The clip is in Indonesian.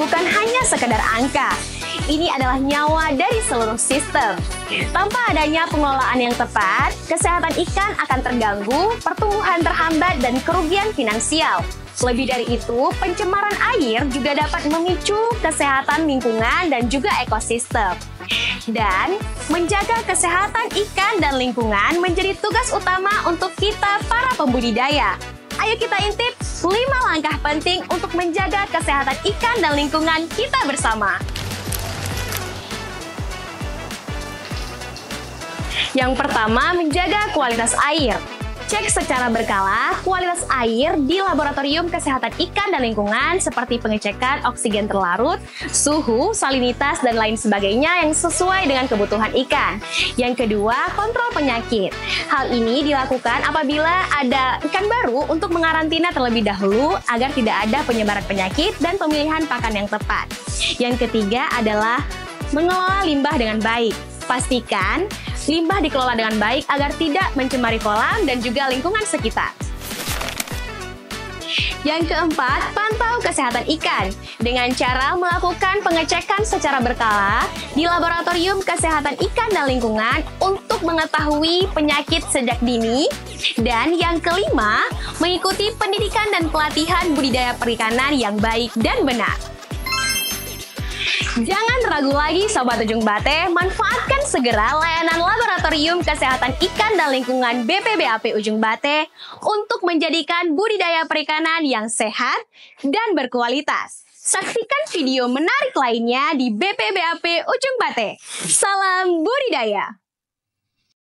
bukan hanya sekedar angka. Ini adalah nyawa dari seluruh sistem. Tanpa adanya pengelolaan yang tepat, kesehatan ikan akan terganggu, pertumbuhan terhambat, dan kerugian finansial. Lebih dari itu, pencemaran air juga dapat memicu kesehatan lingkungan dan juga ekosistem. Dan menjaga kesehatan ikan dan lingkungan menjadi tugas utama untuk kita para pembudidaya. Ayo kita intip 5 langkah penting untuk menjaga kesehatan ikan dan lingkungan kita bersama. Yang pertama, menjaga kualitas air. Cek secara berkala kualitas air di laboratorium kesehatan ikan dan lingkungan seperti pengecekan oksigen terlarut, suhu, salinitas, dan lain sebagainya yang sesuai dengan kebutuhan ikan. Yang kedua, kontrol penyakit. Hal ini dilakukan apabila ada ikan baru untuk mengarantina terlebih dahulu agar tidak ada penyebaran penyakit dan pemilihan pakan yang tepat. Yang ketiga adalah mengelola limbah dengan baik. Pastikan limbah dikelola dengan baik agar tidak mencemari kolam dan juga lingkungan sekitar. Yang keempat, pantau kesehatan ikan dengan cara melakukan pengecekan secara berkala di laboratorium kesehatan ikan dan lingkungan untuk mengetahui penyakit sejak dini. Dan yang kelima, mengikuti pendidikan dan pelatihan budidaya perikanan yang baik dan benar. Jangan ragu lagi Sobat Ujung Bate, manfaatkan segera layanan Laboratorium Kesehatan Ikan dan Lingkungan BPBAP Ujung Bate untuk menjadikan budidaya perikanan yang sehat dan berkualitas. Saksikan video menarik lainnya di BPBAP Ujung Bate. Salam budidaya!